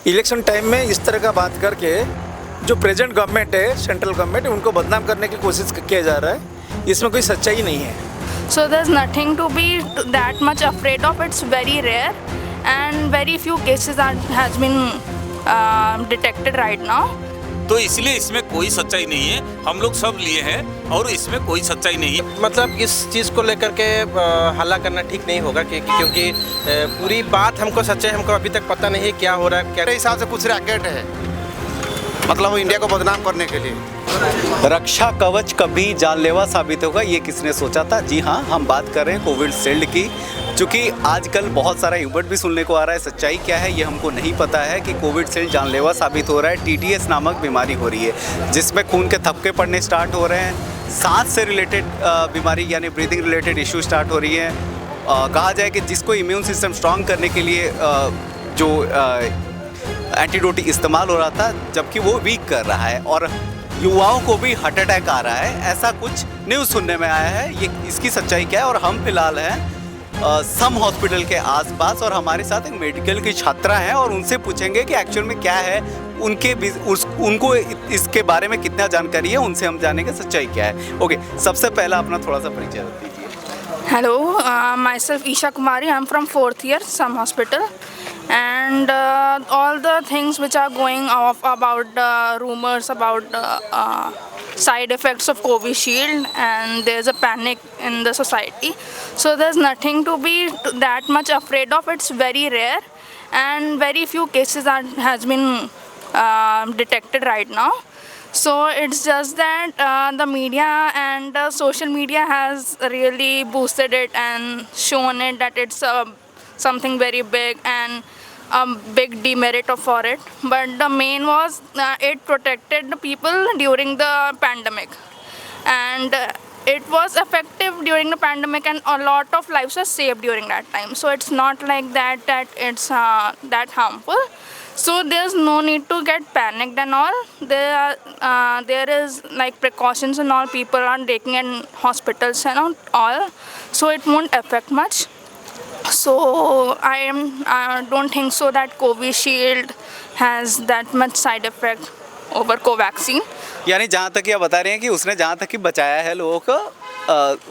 Election time में इस तरह का बात करके जो प्रेजेंट गवर्नमेंट है, सेंट्रल गवर्नमेंट, उनको बदनाम करने की कोशिश किया जा रहा है। इसमें कोई सच्चाई नहीं है। So there's nothing to be that much afraid of. It's very rare, and very few cases has been detected right now. तो इसलिए इसमें कोई सच्चाई नहीं है। हम लोग सब लिए हैं और इसमें कोई सच्चाई नहीं है। मतलब इस चीज़ को लेकर के हल्ला करना ठीक नहीं होगा क्योंकि पूरी बात हमको सच्चाई हमको अभी तक पता नहीं है क्या हो रहा है। क्या हिसाब से कुछ रैकेट है, मतलब वो इंडिया को बदनाम करने के लिए। रक्षा कवच कभी जानलेवा साबित होगा, ये किसने सोचा था। जी हाँ, हम बात कर रहे हैं कोविशील्ड की। चूँकि आजकल बहुत सारा ह्यूमर भी सुनने को आ रहा है, सच्चाई क्या है ये हमको नहीं पता है कि कोविशील्ड जानलेवा साबित हो रहा है। टीटीएस नामक बीमारी हो रही है जिसमें खून के थपके पड़ने स्टार्ट हो रहे हैं, सांस से रिलेटेड बीमारी यानी ब्रीदिंग रिलेटेड इशू स्टार्ट हो रही है। कहा जाए कि जिसको इम्यून सिस्टम स्ट्रॉन्ग करने के लिए जो एंटीडोट इस्तेमाल हो रहा था, जबकि वो वीक कर रहा है और युवाओं को भी हार्ट अटैक आ रहा है, ऐसा कुछ न्यूज़ सुनने में आया है। ये इसकी सच्चाई क्या है? और हम फिलहाल हैं सम हॉस्पिटल के आसपास और हमारे साथ एक मेडिकल की छात्रा हैं और उनसे पूछेंगे कि एक्चुअल में क्या है, उनको इसके बारे में कितना जानकारी है, उनसे हम जानेंगे सच्चाई क्या है। ओके, सबसे पहला अपना थोड़ा सा परिचय दीजिए। Hello, myself Isha Kumari. I'm from 4th year, Some Hospital, and all the things which are going off about rumors about side effects of Covishield, and there's a panic in the society. So there's nothing to be that much afraid of. It's very rare, and very few cases has been detected right now. So it's just that the media and social media has really boosted it and shown it that it's something very big and a big demerit for it. But the main was it protected the people during the pandemic, and it was effective during the pandemic, and a lot of lives were saved during that time. So it's not like that it's that harmful. So there's no need to get panicked and all. There is like precautions and all people are taking in hospitals and all. So it won't affect much. So I don't think so that Covishield has that much side effect over Covaxin. यानी जहाँ तक ये बता रहे हैं कि उसने जहाँ तक कि बचाया है लोगों को,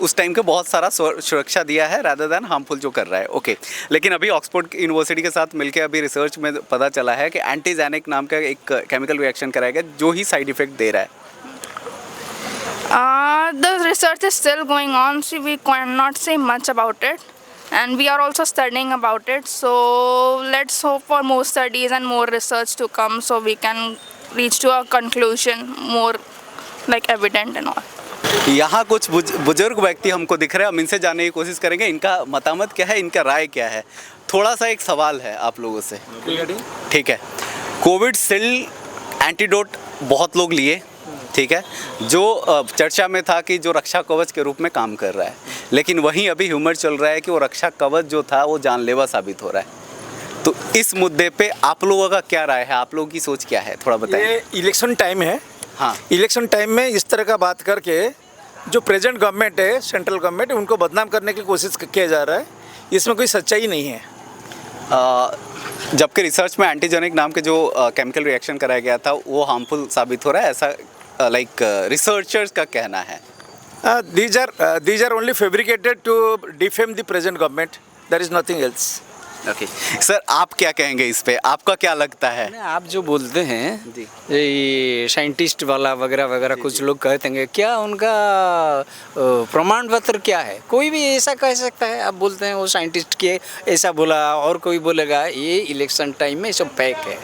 उस टाइम के बहुत सारा सुरक्षा दिया है रादर दैन हार्मफुल जो कर रहा है। ओके, लेकिन अभी ऑक्सफोर्ड यूनिवर्सिटी के साथ मिलकर अभी रिसर्च में पता चला है कि एंटीजेनिक नाम का एक केमिकल रिएक्शन कराया गया जो ही साइड इफेक्ट दे रहा है। The research is still going on, so we cannot say much about it, and we are also studying about it. So let's hope for more studies and more research to come, so we can reach to a conclusion more like evident and all. यहाँ कुछ बुजुर्ग व्यक्ति हमको दिख रहे हैं, हम इनसे जानने की कोशिश करेंगे इनका मतामत क्या है, इनका राय क्या है। थोड़ा सा एक सवाल है आप लोगों से, ठीक है। कोविशील्ड एंटीडोट बहुत लोग लिए, ठीक है, जो चर्चा में था कि जो रक्षा कवच के रूप में काम कर रहा है, लेकिन वहीं अभी ह्यूमर चल रहा है कि वो रक्षा कवच जो था वो जानलेवा साबित हो रहा है। तो इस मुद्दे पे आप लोगों का क्या राय है, आप लोगों की सोच क्या है, थोड़ा बताएं। ये इलेक्शन टाइम है। हाँ, इलेक्शन टाइम में इस तरह का बात करके जो प्रेजेंट गवर्नमेंट है, सेंट्रल गवर्नमेंट, उनको बदनाम करने की कोशिश किया जा रहा है। इसमें कोई सच्चाई नहीं है। जबकि रिसर्च में एंटीजेनिक नाम के जो केमिकल रिएक्शन कराया गया था वो हार्मफुल साबित हो रहा है, ऐसा लाइक रिसर्चर्स का कहना है। These are only fabricated to defame the present government. There is nothing else. Okay sir, आप क्या कहेंगे इस पे, आपका क्या लगता है? आप जो बोलते हैं ये साइंटिस्ट वाला वगैरह वगैरह कुछ लोग कहते हैं, क्या उनका प्रमाण पत्र क्या है? कोई भी ऐसा कह सकता है। आप बोलते हैं वो साइंटिस्ट के ऐसा बोला और कोई बोलेगा ये इलेक्शन टाइम में सब पैक है।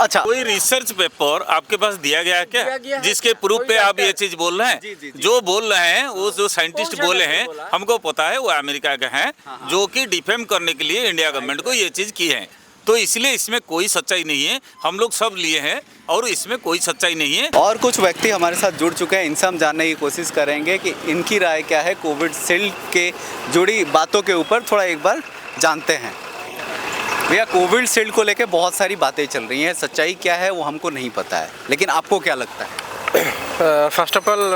अच्छा, कोई रिसर्च पेपर आपके पास दिया गया है क्या जिसके प्रूफ पे आप ये चीज बोल रहे हैं? जी। जो बोल रहे हैं वो जो साइंटिस्ट बोले हैं, हमको पता है वो अमेरिका के हैं, जो कि डिफेम करने के लिए इंडिया गवर्नमेंट को ये चीज की है। तो इसलिए इसमें कोई सच्चाई नहीं है। हम लोग सब लिए हैं और इसमें कोई सच्चाई नहीं है। और कुछ व्यक्ति हमारे साथ जुड़ चुके हैं, इनसे हम जानने की कोशिश करेंगे कि इनकी राय क्या है कोविशील्ड के जुड़ी बातों के ऊपर। थोड़ा एक बार जानते हैं। भैया, कोविशील्ड को लेके बहुत सारी बातें चल रही हैं, सच्चाई क्या है वो हमको नहीं पता है, लेकिन आपको क्या लगता है? First of all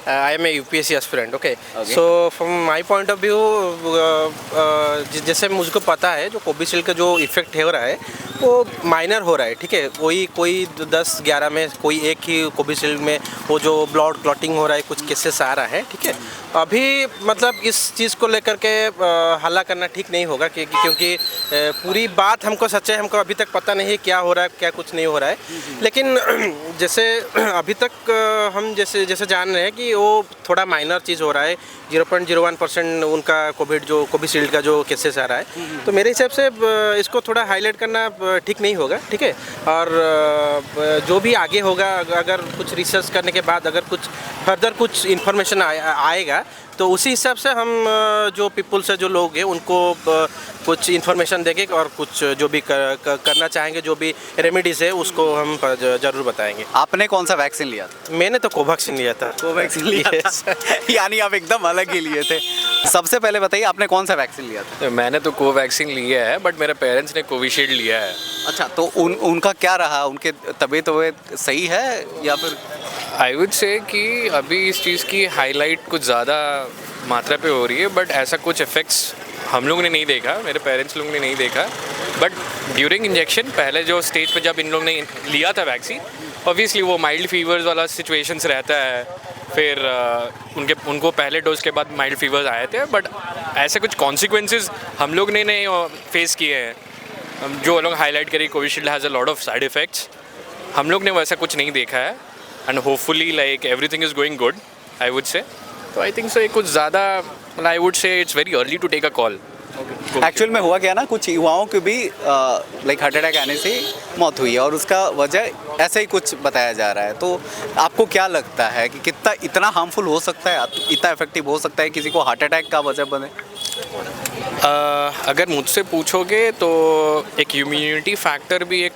I am a UPSC aspirant, okay? So from my point of view, जैसे मुझको पता है जो कोविशील्ड का जो इफेक्ट हो रहा है वो माइनर हो रहा है, ठीक है। कोई 10-11 में कोई एक ही कोविशील्ड में वो जो ब्लड क्लॉटिंग हो रहा है, कुछ केसेस आ रहा है, ठीक है। अभी मतलब इस चीज़ को लेकर के हल्ला करना ठीक नहीं होगा क्योंकि पूरी बात हमको सच्चाई हमको अभी तक पता नहीं है क्या हो रहा है, क्या कुछ नहीं हो रहा है। लेकिन जैसे अभी तक हम जैसे जान रहे हैं कि वो थोड़ा माइनर चीज़ हो रहा है, 0.01% उनका कोविशील्ड का जो केसेस आ रहा है। तो मेरे हिसाब से इसको थोड़ा हाईलाइट करना ठीक नहीं होगा, ठीक है। और जो भी आगे होगा, अगर कुछ रिसर्च करने के बाद अगर कुछ फर्दर कुछ इन्फॉर्मेशन आएगा तो उसी हिसाब से हम जो पीपल्स है, जो लोग हैं, उनको कुछ इन्फॉर्मेशन देंगे और कुछ जो भी करना चाहेंगे, जो भी रेमेडीज़ है उसको हम ज़रूर बताएंगे। आपने कौन सा वैक्सीन लिया था? मैंने तो कोवैक्सीन लिया था। कोवैक्सीन लिया था यानी आप एकदम अलग ही लिए थे। सबसे पहले बताइए आपने कौन सा वैक्सीन लिया था? मैंने तो कोवैक्सीन लिया है, बट मेरे पेरेंट्स ने कोविशील्ड लिया है। अच्छा, तो उनका क्या रहा? उनके तबीयत सही है या फिर? आई वुड से कि अभी इस चीज़ की हाईलाइट कुछ ज़्यादा मात्रा पे हो रही है, बट ऐसा कुछ इफ़ेक्ट्स हम लोगों ने नहीं देखा, मेरे पेरेंट्स लोगों ने नहीं देखा। बट ड्यूरिंग इंजेक्शन, पहले जो स्टेज पे जब इन लोगों ने लिया था वैक्सीन, ऑब्वियसली वो माइल्ड फीवर्स वाला सिचुएशंस रहता है। फिर उनको पहले डोज के बाद माइल्ड फीवर्स आए थे, बट ऐसे कुछ कॉन्सिक्वेंसेस हम लोग ने नहीं फेस किए हैं। जो लोग हाईलाइट करी Covishield has a lot of side effects, हम लोग ने वैसा कुछ नहीं देखा है। And hopefully like everything is going good, I would say. तो आई थिंक सो ये कुछ ज़्यादा, I would say it's very early to take a call. Actual में हुआ क्या ना, कुछ युवाओं की भी लाइक हार्ट अटैक आने से मौत हुई है और उसका वजह ऐसा ही कुछ बताया जा रहा है। तो आपको क्या लगता है कि इतना हार्मफुल हो सकता है, इतना इफेक्टिव हो सकता है किसी को हार्ट अटैक का वजह बने? अगर मुझसे पूछोगे तो एक इम्यूनिटी फैक्टर भी एक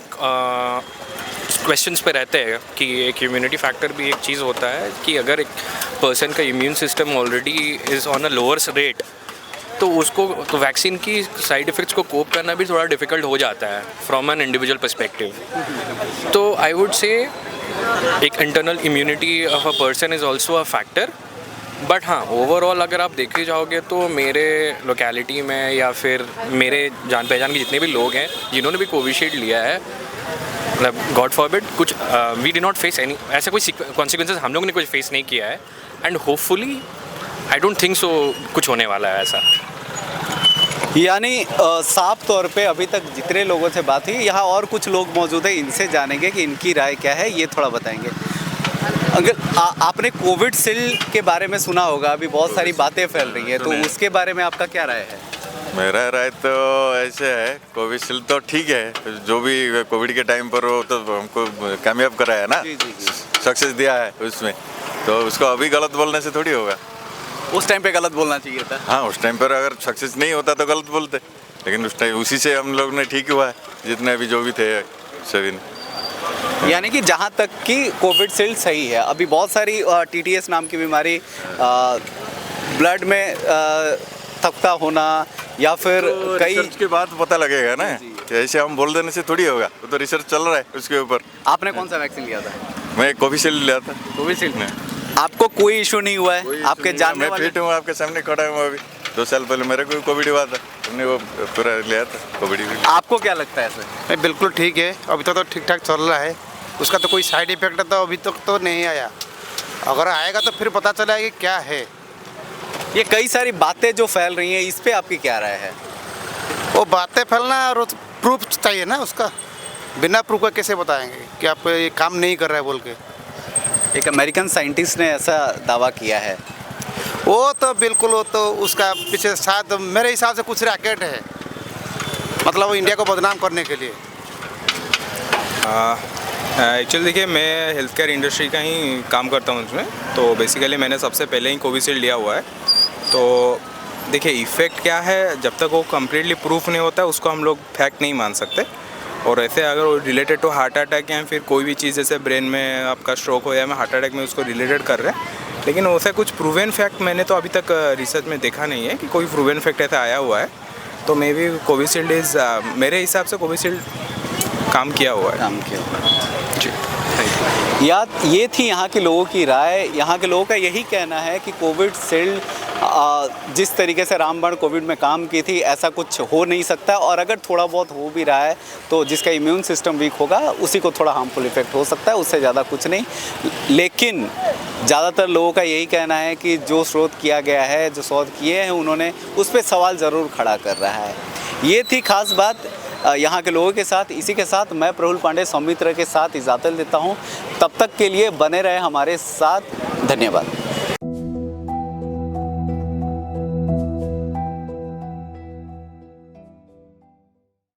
क्वेश्चंस पे रहते हैं कि एक इम्यूनिटी फैक्टर भी एक चीज़ होता है कि अगर एक पर्सन का immune system already is on a lower rate, तो उसको तो वैक्सीन की साइड इफ़ेक्ट्स को कोप करना भी थोड़ा डिफ़िकल्ट हो जाता है फ्रॉम एन इंडिविजुअल पर्सपेक्टिव। तो आई वुड से एक internal immunity of a person is also a factor. But हाँ, ओवरऑल अगर आप देखे जाओगे तो मेरे लोकेलिटी में या फिर मेरे जान पहचान के जितने भी लोग हैं जिन्होंने भी कोविशील्ड लिया है, मतलब गॉड फॉरबिड कुछ we did not face any ऐसा कोई कॉन्सिक्वेंसेस हम लोग ने कुछ फेस नहीं किया है। And hopefully I don't think so कुछ होने वाला है ऐसा। यानी साफ तौर पे अभी तक जितने लोगों से बात हुई, यहाँ और कुछ लोग मौजूद हैं, इनसे जानेंगे कि इनकी राय क्या है, ये थोड़ा बताएंगे। अगर आपने कोविशील्ड के बारे में सुना होगा, अभी बहुत सारी बातें फैल रही हैं, तो उसके बारे में आपका क्या राय है? मेरा राय तो ऐसे है, कोविशील्ड तो ठीक है, जो भी कोविड के टाइम पर हो तो हमको कामयाब कराया ना, सक्सेस दिया है उसमें, तो उसको अभी गलत बोलने से थोड़ी होगा। उस टाइम पे गलत बोलना चाहिए था। हाँ, उस टाइम पर अगर सक्सेस नहीं होता तो गलत बोलते, लेकिन उस टाइम उसी से हम लोग ने ठीक हुआ है, जितने भी जो भी थे सभी ने। यानी कि जहाँ तक कि कोविशील्ड सही है, अभी बहुत सारी TTS नाम की बीमारी, ब्लड में थक्का होना या फिर तो कई रिसर्च के बाद पता लगेगा ना, ऐसे हम बोल देने से थोड़ी होगा, वो तो रिसर्च चल रहा है उसके ऊपर। आपने कौन सा वैक्सीन लिया था? मैं कोविशील्ड लिया था। कोविशील्ड में आपको कोई इशू नहीं हुआ है? आपके जानने मैं वाले? फिट हूँ, आपके सामने खड़ा हूँ। अभी 2 साल पहले मेरे को कोविड हुआ था, हमने वो पूरा लिया था कोविड भी। आपको क्या लगता है सर? नहीं, बिल्कुल ठीक है, अभी तो ठीक ठाक चल रहा है। उसका तो कोई साइड इफेक्ट तो अभी तक तो नहीं आया, अगर आएगा तो फिर पता चलेगा कि क्या है। ये कई सारी बातें जो फैल रही हैं, इस पे आपकी क्या राय है? वो बातें फैलना और प्रूफ चाहिए ना उसका, बिना प्रूफ का कैसे बताएंगे कि आप ये काम नहीं कर रहा है बोल के। एक अमेरिकन साइंटिस्ट ने ऐसा दावा किया है। वो तो बिल्कुल, वो तो उसका पीछे शायद मेरे हिसाब से कुछ रैकेट है, मतलब वो इंडिया को बदनाम करने के लिए। एक्चुअली देखिए, मैं हेल्थ केयर इंडस्ट्री का ही काम करता हूँ उसमें, तो बेसिकली मैंने सबसे पहले ही कोविशील्ड लिया हुआ है। तो देखिए इफ़ेक्ट क्या है, जब तक वो कम्प्लीटली प्रूफ नहीं होता है उसको हम लोग फैक्ट नहीं मान सकते। और ऐसे अगर वो रिलेटेड टू हार्ट अटैक या फिर कोई भी चीज़ जैसे ब्रेन में आपका स्ट्रोक हो या मैं हार्ट अटैक में उसको रिलेटेड कर रहे हैं, लेकिन वैसे कुछ प्रूवन फैक्ट मैंने तो अभी तक रिसर्च में देखा नहीं है कि कोई प्रूवन फैक्ट ऐसा आया हुआ है। तो मे बी कोविशील्ड इज़ मेरे हिसाब से कोविशील्ड काम किया हुआ है। जी, या ये थी यहाँ के लोगों की राय। यहाँ के लोगों का यही कहना है कि कोविशील्ड जिस तरीके से रामबाण कोविड में काम की थी ऐसा कुछ हो नहीं सकता, और अगर थोड़ा बहुत हो भी रहा है तो जिसका इम्यून सिस्टम वीक होगा उसी को थोड़ा हार्मफुल इफेक्ट हो सकता है, उससे ज़्यादा कुछ नहीं। लेकिन ज़्यादातर लोगों का यही कहना है कि जो शोध किया गया है, जो शोध किए हैं उन्होंने, उस पर सवाल ज़रूर खड़ा कर रहा है। ये थी खास बात यहाँ के लोगों के साथ। इसी के साथ मैं प्रफुल्ल पांडे सौमित्र के साथ इजाज़त लेता हूँ। तब तक के लिए बने रहे हमारे साथ। धन्यवाद।